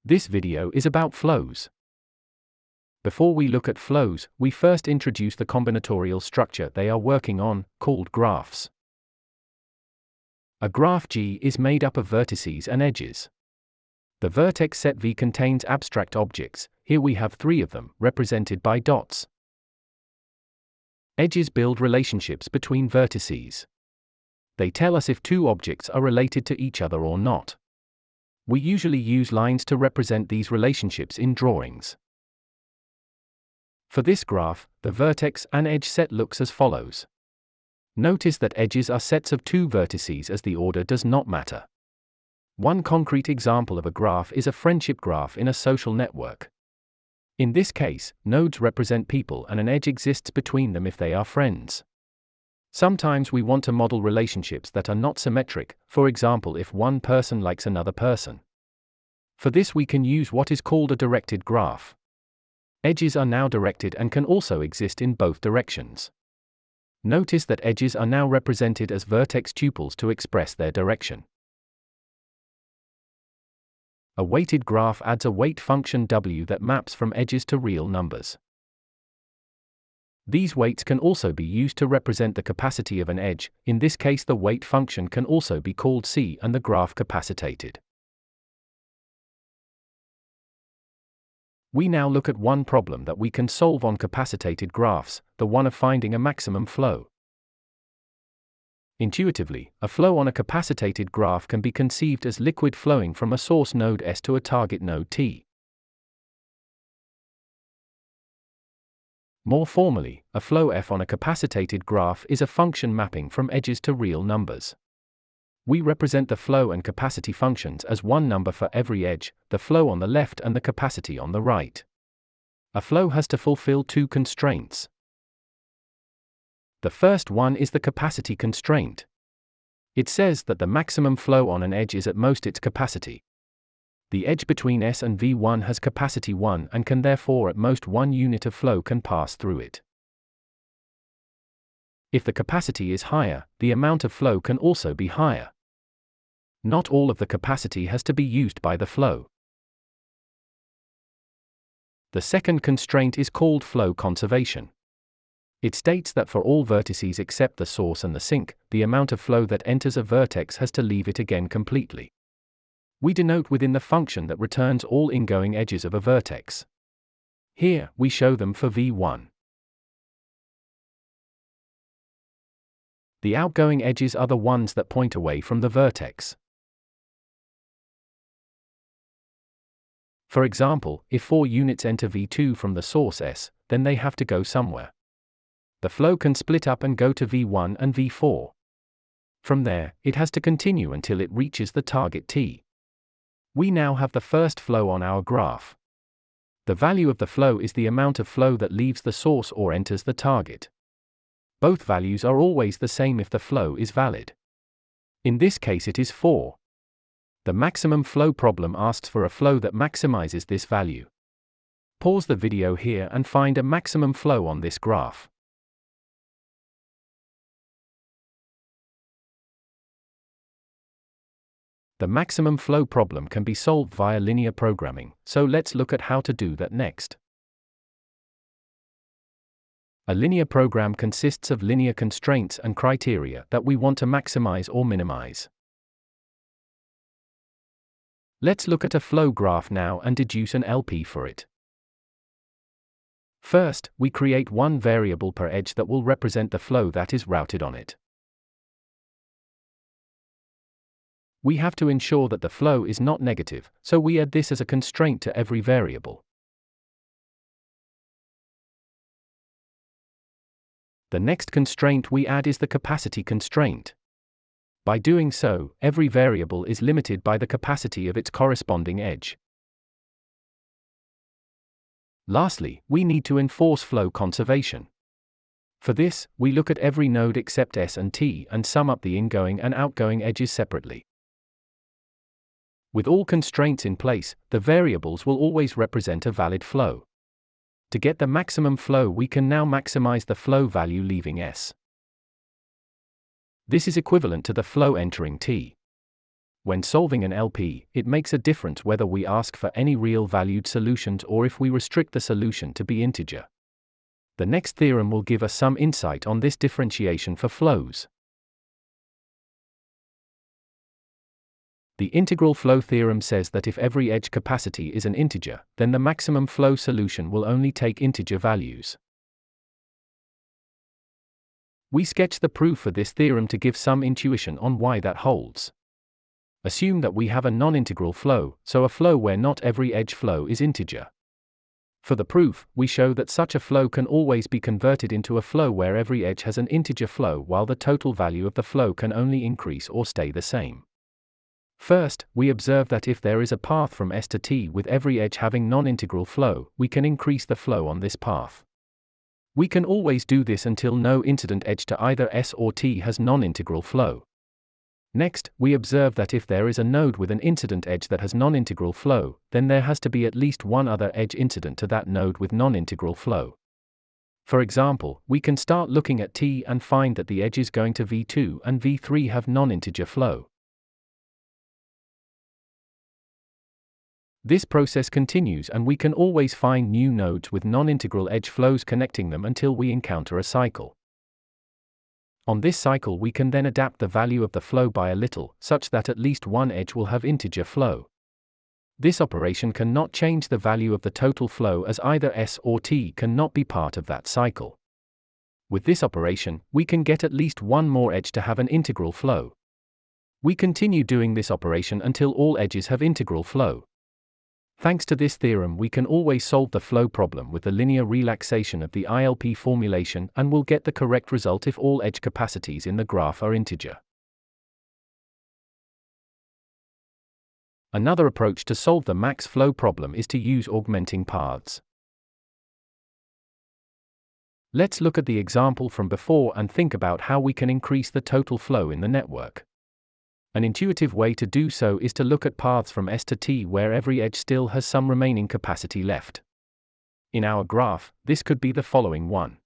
This video is about flows. Before we look at flows, we first introduce the combinatorial structure they are working on, called graphs. A graph G is made up of vertices and edges. The vertex set V contains abstract objects. Here we have 3 of them, represented by dots. Edges build relationships between vertices. They tell us if 2 objects are related to each other or not. We usually use lines to represent these relationships in drawings. For this graph, the vertex and edge set looks as follows. Notice that edges are sets of 2 vertices as the order does not matter. One concrete example of a graph is a friendship graph in a social network. In this case, nodes represent people and an edge exists between them if they are friends. Sometimes we want to model relationships that are not symmetric, for example if one person likes another person. For this we can use what is called a directed graph. Edges are now directed and can also exist in both directions. Notice that edges are now represented as vertex tuples to express their direction. A weighted graph adds a weight function W that maps from edges to real numbers. These weights can also be used to represent the capacity of an edge. In this case, the weight function can also be called C and the graph capacitated. We now look at one problem that we can solve on capacitated graphs, the one of finding a maximum flow. Intuitively, a flow on a capacitated graph can be conceived as liquid flowing from a source node S to a target node T. More formally, a flow f on a capacitated graph is a function mapping from edges to real numbers. We represent the flow and capacity functions as one number for every edge, the flow on the left and the capacity on the right. A flow has to fulfill 2 constraints. The first one is the capacity constraint. It says that the maximum flow on an edge is at most its capacity. The edge between S and V1 has capacity 1 and can therefore at most 1 unit of flow can pass through it. If the capacity is higher, the amount of flow can also be higher. Not all of the capacity has to be used by the flow. The second constraint is called flow conservation. It states that for all vertices except the source and the sink, the amount of flow that enters a vertex has to leave it again completely. We denote within the function that returns all ingoing edges of a vertex. Here, we show them for V1. The outgoing edges are the ones that point away from the vertex. For example, if 4 units enter V2 from the source S, then they have to go somewhere. The flow can split up and go to V1 and V4. From there, it has to continue until it reaches the target T. We now have the first flow on our graph. The value of the flow is the amount of flow that leaves the source or enters the target. Both values are always the same if the flow is valid. In this case it is 4. The maximum flow problem asks for a flow that maximizes this value. Pause the video here and find a maximum flow on this graph. The maximum flow problem can be solved via linear programming, so let's look at how to do that next. A linear program consists of linear constraints and criteria that we want to maximize or minimize. Let's look at a flow graph now and deduce an LP for it. First, we create one variable per edge that will represent the flow that is routed on it. We have to ensure that the flow is not negative, so we add this as a constraint to every variable. The next constraint we add is the capacity constraint. By doing so, every variable is limited by the capacity of its corresponding edge. Lastly, we need to enforce flow conservation. For this, we look at every node except S and T and sum up the ingoing and outgoing edges separately. With all constraints in place, the variables will always represent a valid flow. To get the maximum flow, we can now maximize the flow value leaving S. This is equivalent to the flow entering T. When solving an LP, it makes a difference whether we ask for any real-valued solutions or if we restrict the solution to be integer. The next theorem will give us some insight on this differentiation for flows. The integral flow theorem says that if every edge capacity is an integer, then the maximum flow solution will only take integer values. We sketch the proof for this theorem to give some intuition on why that holds. Assume that we have a non-integral flow, so a flow where not every edge flow is integer. For the proof, we show that such a flow can always be converted into a flow where every edge has an integer flow while the total value of the flow can only increase or stay the same. First, we observe that if there is a path from S to T with every edge having non-integral flow, we can increase the flow on this path. We can always do this until no incident edge to either S or T has non-integral flow. Next, we observe that if there is a node with an incident edge that has non-integral flow, then there has to be at least one other edge incident to that node with non-integral flow. For example, we can start looking at T and find that the edges going to V2 and V3 have non-integer flow. This process continues and we can always find new nodes with non-integral edge flows connecting them until we encounter a cycle. On this cycle we can then adapt the value of the flow by a little, such that at least one edge will have integer flow. This operation cannot change the value of the total flow as either S or T cannot be part of that cycle. With this operation, we can get at least one more edge to have an integral flow. We continue doing this operation until all edges have integral flow. Thanks to this theorem we can always solve the flow problem with the linear relaxation of the ILP formulation and will get the correct result if all edge capacities in the graph are integer. Another approach to solve the max flow problem is to use augmenting paths. Let's look at the example from before and think about how we can increase the total flow in the network. An intuitive way to do so is to look at paths from S to T where every edge still has some remaining capacity left. In our graph, this could be the following one.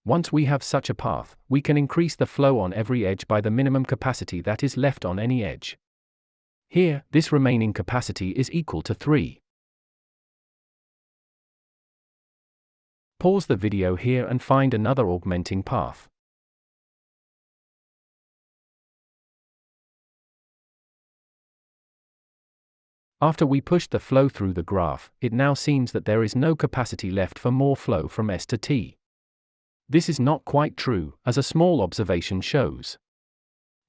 Once we have such a path, we can increase the flow on every edge by the minimum capacity that is left on any edge. Here, this remaining capacity is equal to 3. Pause the video here and find another augmenting path. After we pushed the flow through the graph, it now seems that there is no capacity left for more flow from S to T. This is not quite true, as a small observation shows.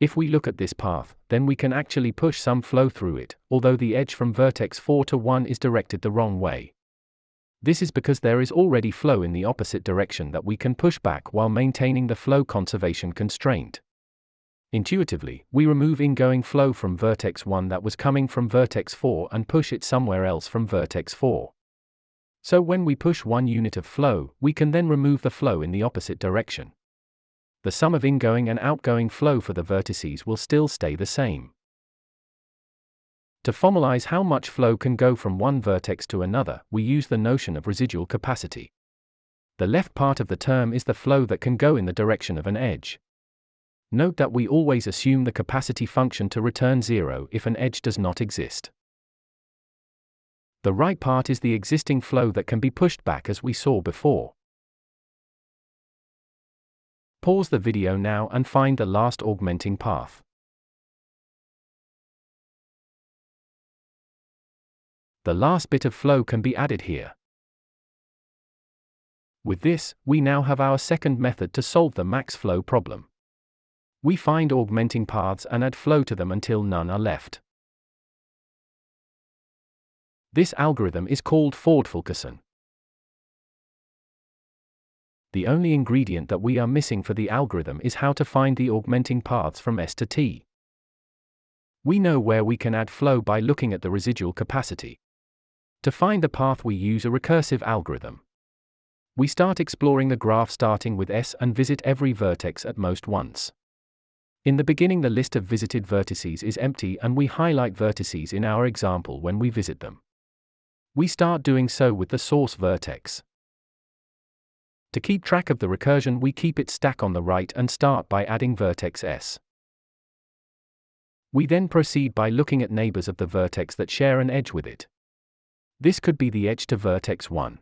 If we look at this path, then we can actually push some flow through it, although the edge from vertex 4 to 1 is directed the wrong way. This is because there is already flow in the opposite direction that we can push back while maintaining the flow conservation constraint. Intuitively, we remove ingoing flow from vertex 1 that was coming from vertex 4 and push it somewhere else from vertex 4. So when we push one unit of flow, we can then remove the flow in the opposite direction. The sum of ingoing and outgoing flow for the vertices will still stay the same. To formalize how much flow can go from one vertex to another, we use the notion of residual capacity. The left part of the term is the flow that can go in the direction of an edge. Note that we always assume the capacity function to return 0 if an edge does not exist. The right part is the existing flow that can be pushed back as we saw before. Pause the video now and find the last augmenting path. The last bit of flow can be added here. With this, we now have our second method to solve the max flow problem. We find augmenting paths and add flow to them until none are left. This algorithm is called Ford-Fulkersson. The only ingredient that we are missing for the algorithm is how to find the augmenting paths from S to T. We know where we can add flow by looking at the residual capacity. To find the path we use a recursive algorithm. We start exploring the graph starting with S and visit every vertex at most once. In the beginning the list of visited vertices is empty and we highlight vertices in our example when we visit them. We start doing so with the source vertex. To keep track of the recursion we keep it stack on the right and start by adding vertex S. We then proceed by looking at neighbors of the vertex that share an edge with it. This could be the edge to vertex 1.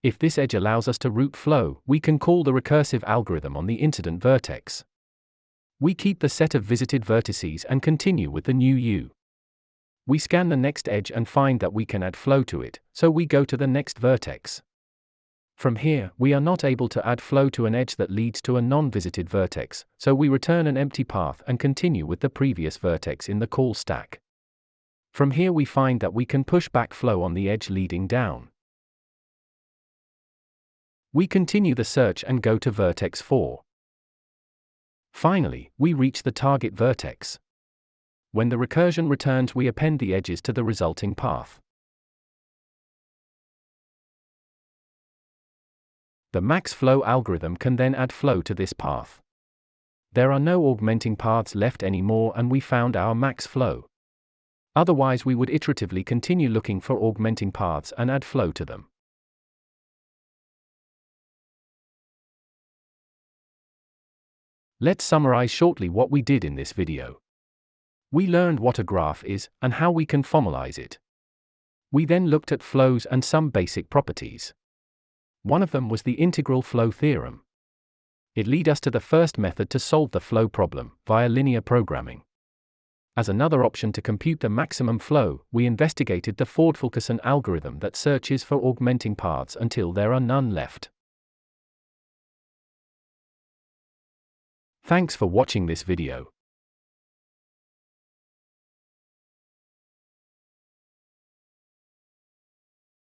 If this edge allows us to route flow, we can call the recursive algorithm on the incident vertex. We keep the set of visited vertices and continue with the new U. We scan the next edge and find that we can add flow to it, so we go to the next vertex. From here, we are not able to add flow to an edge that leads to a non-visited vertex, so we return an empty path and continue with the previous vertex in the call stack. From here we find that we can push back flow on the edge leading down. We continue the search and go to vertex 4. Finally, we reach the target vertex. When the recursion returns, we append the edges to the resulting path. The max flow algorithm can then add flow to this path. There are no augmenting paths left anymore and we found our max flow. Otherwise we would iteratively continue looking for augmenting paths and add flow to them. Let's summarize shortly what we did in this video. We learned what a graph is and how we can formalize it. We then looked at flows and some basic properties. One of them was the integral flow theorem. It led us to the first method to solve the flow problem, via linear programming. As another option to compute the maximum flow, we investigated the Ford-Fulkersson algorithm that searches for augmenting paths until there are none left. Thanks for watching this video.